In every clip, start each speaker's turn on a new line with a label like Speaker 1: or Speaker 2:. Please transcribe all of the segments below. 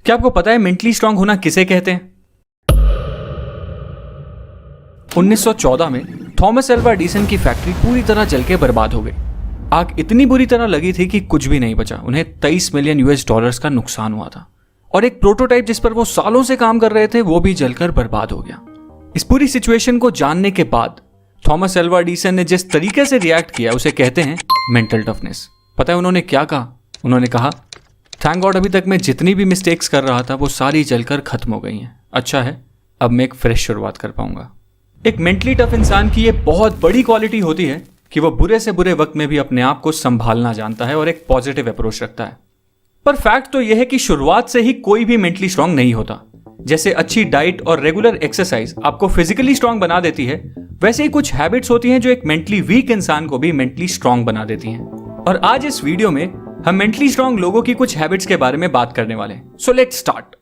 Speaker 1: क्या आपको पता है मेंटली स्ट्रांग होना किसे कहते हैं? 1914 में थॉमस एल्वा एडिसन की फैक्ट्री पूरी तरह जल के बर्बाद हो गई। आग इतनी बुरी तरह लगी थी कि कुछ भी नहीं बचा। उन्हें 23 मिलियन US$ का नुकसान हुआ था और एक प्रोटोटाइप जिस पर वो सालों से काम कर रहे थे वो भी जलकर बर्बाद हो गया। इस पूरी सिचुएशन को जानने के बाद थॉमस एल्वा एडिसन ने जिस तरीके से रिएक्ट किया उसे कहते हैं मेंटल टफनेस। पता है उन्होंने क्या कहा? उन्होंने कहा, थैंक गॉड अभी तक मैं जितनी भी मिस्टेक्स कर रहा था वो सारी जलकर खत्म हो गई हैं। अच्छा है, अब मैं एक फ्रेश शुरुआत कर पाऊंगा। एक मेंटली टफ इंसान की ये बहुत बड़ी क्वालिटी होती है कि वो बुरे से बुरे वक्त में भी अपने आप को संभालना जानता है और एक पॉजिटिव अप्रोच रखता है। पर फैक्ट तो यह है कि शुरुआत से ही कोई भी मेंटली स्ट्रांग नहीं होता। जैसे अच्छी डाइट और रेगुलर एक्सरसाइज आपको फिजिकली स्ट्रांग बना देती है, वैसे ही कुछ हैबिट्स होती हैं जो एक मेंटली वीक इंसान को भी मेंटली स्ट्रांग बना देती हैं। और आज इस वीडियो में हम मेंटली स्ट्रांग लोगों की कुछ हैबिट्स के बारे में बात करने वाले हैं। So let's start.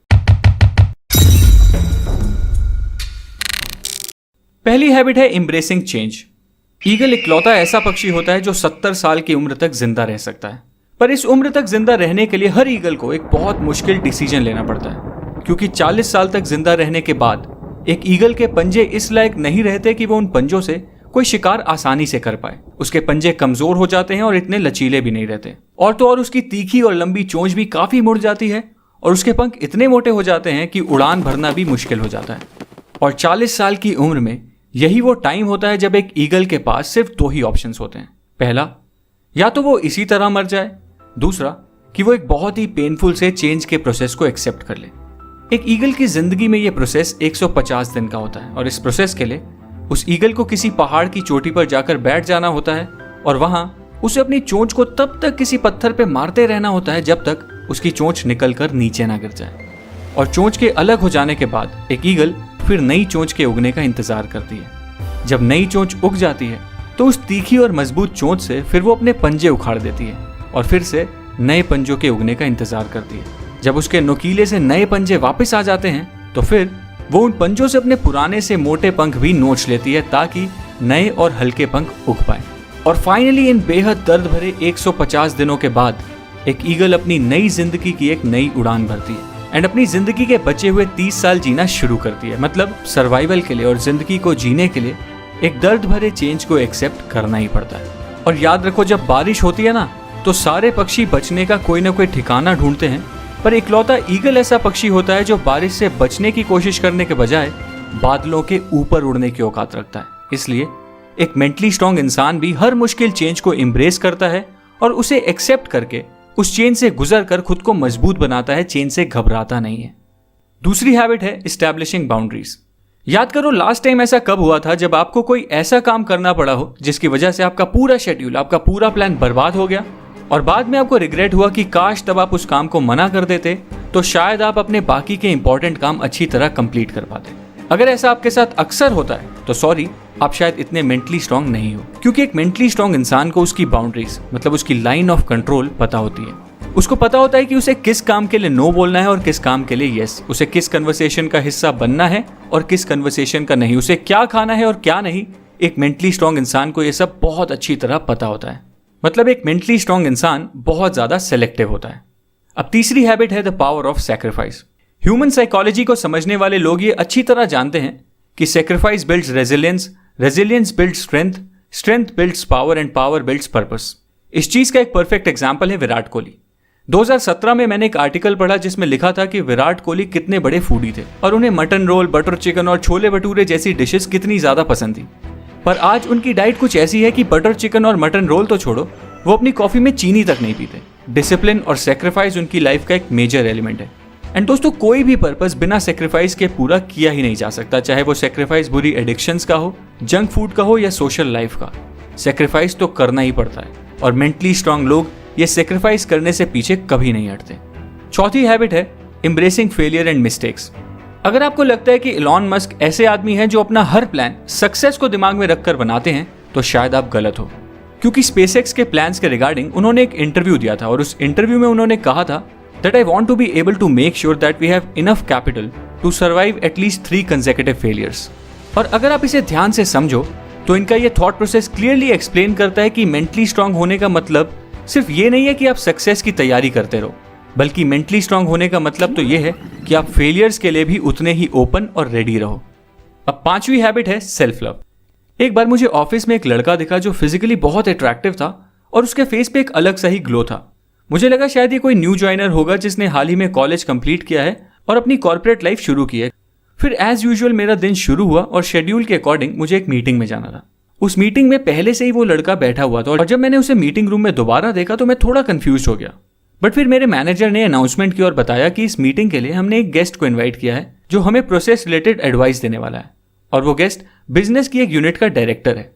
Speaker 1: पहली हैबिट है एम्ब्रेसिंग चेंज। ईगल इकलौता ऐसा पक्षी होता है जो 70 साल की उम्र तक जिंदा रह सकता है। पर इस उम्र तक जिंदा रहने के लिए हर ईगल को एक बहुत मुश्किल डिसीजन लेना पड़ता है, क्योंकि 40 साल तक जिंदा रहने के बाद एक ईगल के पंजे इस लायक नहीं रहते कि वो उन पंजों से कोई शिकार आसानी से कर पाए। उसके पंजे कमजोर हो जाते हैं और इतने लचीले भी नहीं रहते। और तो और उसकी तीखी और लंबी चोंच भी काफी मुड़ जाती है और उसके पंख इतने मोटे हो जाते हैं कि उड़ान भरना भी मुश्किल हो जाता है। और 40 साल की उम्र में यही वो टाइम होता है जब एक ईगल के पास सिर्फ 2 ही ऑप्शंस होते हैं। पहला, या तो वो इसी तरह मर जाए, दूसरा कि वो एक बहुत ही पेनफुल से चेंज के प्रोसेस को एक्सेप्ट कर ले। एक ईगल की जिंदगी में ये प्रोसेस 150 दिन का होता है और इस प्रोसेस के लिए उस ईगल को किसी पहाड़ की चोटी पर जाकर बैठ जाना होता है और वहां उसे अपनी चोंच को तब तक किसी पत्थर पे मारते रहना होता है जब तक उसकी चोंच निकलकर नीचे ना गिर जाए। और चोंच के अलग हो जाने के बाद एक ईगल फिर नई चोंच के उगने का इंतजार करती है। जब नई चोंच उग जाती है तो उस तीखी और मजबूत चोंच से फिर वो अपने पंजे उखाड़ देती है और फिर से नए पंजों के उगने का इंतजार करती है। जब उसके नुकीले से नए पंजे वापस आ जाते हैं तो फिर वो उन पंजों से अपने पुराने से मोटे पंख भी नोच लेती है ताकि नए और हल्के पंख उग पाए। और फाइनली इन बेहद दर्द भरे 150 दिनों के बाद एक ईगल अपनी नई जिंदगी की एक नई उड़ान भरती है एंड अपनी जिंदगी के बचे हुए 30 साल जीना शुरू करती है। मतलब सर्वाइवल के लिए और जिंदगी को जीने के लिए एक दर्द भरे चेंज को एक्सेप्ट करना ही पड़ता है। और याद रखो, जब बारिश होती है ना तो सारे पक्षी बचने का कोई ना कोई ठिकाना ढूंढते हैं, पर इकलौता ईगल ऐसा पक्षी होता है जो बारिश से बचने की कोशिश करने के बजाय बादलों के ऊपर उड़ने की औकात रखता है। इसलिए एक मेंटली स्ट्रांग इंसान भी हर मुश्किल चेंज को एम्ब्रेस करता है और उसे एक्सेप्ट करके उस चेंज से गुजर कर खुद को मजबूत बनाता है, चेंज से घबराता नहीं है। दूसरी हैबिट है एस्टैब्लिशिंग बाउंड्रीज। याद करो लास्ट टाइम ऐसा कब हुआ था जब आपको कोई ऐसा काम करना पड़ा हो जिसकी वजह से आपका पूरा शेड्यूल, आपका पूरा प्लान बर्बाद हो गया और बाद में आपको रिग्रेट हुआ कि काश तब आप उस काम को मना कर देते तो शायद आप अपने बाकी के इंपॉर्टेंट काम अच्छी तरह कंप्लीट कर पाते। अगर ऐसा आपके साथ अक्सर होता है तो सॉरी, आप शायद इतने मेंटली स्ट्रांग नहीं हो, क्योंकि एक मेंटली स्ट्रांग इंसान को उसकी बाउंड्रीज मतलब उसकी लाइन ऑफ कंट्रोल पता होती है। उसको पता होता है कि उसे किस काम के लिए नो बोलना है और किस काम के लिए यस, उसे किस कन्वर्सेशन का हिस्सा बनना है और किस कन्वर्सेशन का नहीं, उसे क्या खाना है और क्या नहीं। एक मेंटली स्ट्रांग इंसान को यह सब बहुत अच्छी तरह पता होता है। मतलब एक मेंटली स्ट्रांग इंसान बहुत ज्यादा सेलेक्टिव होता है। अब तीसरी हैबिट है the power of sacrifice. Human psychology को समझने वाले लोग ये अच्छी तरह जानते हैं कि sacrifice builds resilience, resilience builds strength, strength builds power and power builds purpose. इस चीज का एक परफेक्ट एग्जांपल है विराट कोहली। 2017 में मैंने एक आर्टिकल पढ़ा जिसमें लिखा था कि विराट कोहली कितने बड़े फूडी थे और उन्हें मटन रोल, बटर चिकन और छोले भटूरे जैसी डिशेस कितनी ज्यादा पसंद थी। पर आज उनकी डाइट कुछ ऐसी है कि बटर चिकन और मटन रोल तो छोड़ो, वो अपनी कॉफी में चीनी तक नहीं पीते। डिसिप्लिन और सैक्रिफाइस उनकी लाइफ का एक मेजर एलिमेंट है। एंड दोस्तों, कोई भी पर्पस बिना सैक्रिफाइस के पूरा किया ही नहीं जा सकता, चाहे वो सैक्रिफाइस बुरी एडिक्शंस का हो, जंक फूड का हो या सोशल लाइफ का। सैक्रिफाइस तो करना ही पड़ता है और मेंटली स्ट्रांग लोग ये सैक्रिफाइस करने से पीछे कभी नहीं हटते। चौथी हैबिट है एम्ब्रेसिंग फेलियर एंड मिस्टेक्स। अगर आपको लगता है कि इलॉन मस्क ऐसे आदमी हैं जो अपना हर प्लान सक्सेस को दिमाग में रखकर बनाते हैं, तो शायद आप गलत हो, क्योंकि स्पेसएक्स के प्लान्स के रिगार्डिंग उन्होंने एक इंटरव्यू दिया था और उस इंटरव्यू में उन्होंने कहा था that I want to be able to make sure that we have enough capital to survive at least 3 consecutive failures. और अगर आप इसे ध्यान से समझो तो इनका ये थॉट प्रोसेस क्लियरली एक्सप्लेन करता है कि मेंटली स्ट्रांग होने का मतलब सिर्फ ये नहीं है कि आप सक्सेस की तैयारी करते रहो, बल्कि मेंटली स्ट्रांग होने का मतलब तो यह है कि आप फेलियर्स के लिए भी उतने ही ओपन और रेडी रहो। अब 5वीं हैबिट है सेल्फ लव। एक बार मुझे ऑफिस में एक लड़का दिखा जो फिजिकली बहुत अट्रैक्टिव था और उसके फेस पे एक अलग सा ही ग्लो था। मुझे लगा शायद ये कोई न्यू ज्वाइनर होगा जिसने हाल ही में कॉलेज कंप्लीट किया है और अपनी कॉर्पोरेट लाइफ शुरू की है। फिर एज यूजुअल मेरा दिन शुरू हुआ और शेड्यूल के अकॉर्डिंग मुझे एक मीटिंग में जाना था। उस मीटिंग में पहले से ही वो लड़का बैठा हुआ था और जब मैंने उसे मीटिंग रूम में दोबारा देखा तो मैं थोड़ा कंफ्यूज हो गया। बट फिर मेरे मैनेजर ने अनाउंसमेंट की और बताया कि इस मीटिंग के लिए हमने एक गेस्ट को इन्वाइट किया है जो हमें प्रोसेस रिलेटेड एडवाइस देने वाला है, और वो गेस्ट बिजनेस की एक यूनिट का डायरेक्टर है।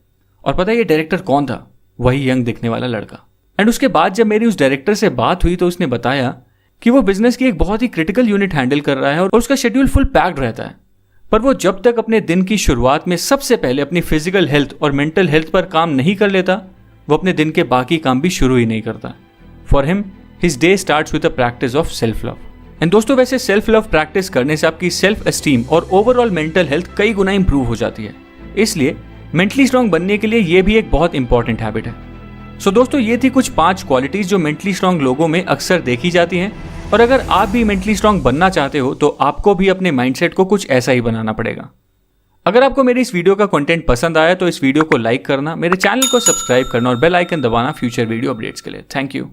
Speaker 1: और पता है ये डायरेक्टर कौन था? वही यंग दिखने वाला लड़का। एंड उसके बाद जब मेरी उस डायरेक्टर से बात हुई तो उसने बताया कि वो बिजनेस की एक बहुत ही क्रिटिकल यूनिट हैंडल कर रहा है और उसका शेड्यूल फुल पैक्ड रहता है, पर वो जब तक अपने दिन की शुरुआत में सबसे पहले अपनी फिजिकल हेल्थ और मेंटल हेल्थ पर काम नहीं कर लेता, वो अपने दिन के बाकी काम भी शुरू ही नहीं करता। For him his day starts with a practice of self love. And दोस्तों, वैसे सेल्फ लव प्रैक्टिस करने से आपकी सेल्फ एस्टीम और ओवरऑल मेंटल हेल्थ कई गुना इंप्रूव हो जाती है। इसलिए मेंटली स्ट्रांग बनने के लिए ये भी एक बहुत इंपॉर्टेंट हैबिट है। सो दोस्तों, ये थी कुछ 5 क्वालिटीज जो मेंटली स्ट्रांग लोगों में अक्सर देखी जाती हैं, और अगर आप भी मेंटली स्ट्रांग बनना चाहते हो तो आपको भी अपने माइंडसेट को कुछ ऐसा ही बनाना पड़ेगा। अगर आपको मेरी इस वीडियो का कंटेंट पसंद आया तो इस वीडियो को लाइक करना, मेरे चैनल को सब्सक्राइब करना और बेल आइकन दबाना फ्यूचर वीडियो अपडेट्स के लिए। Thank you.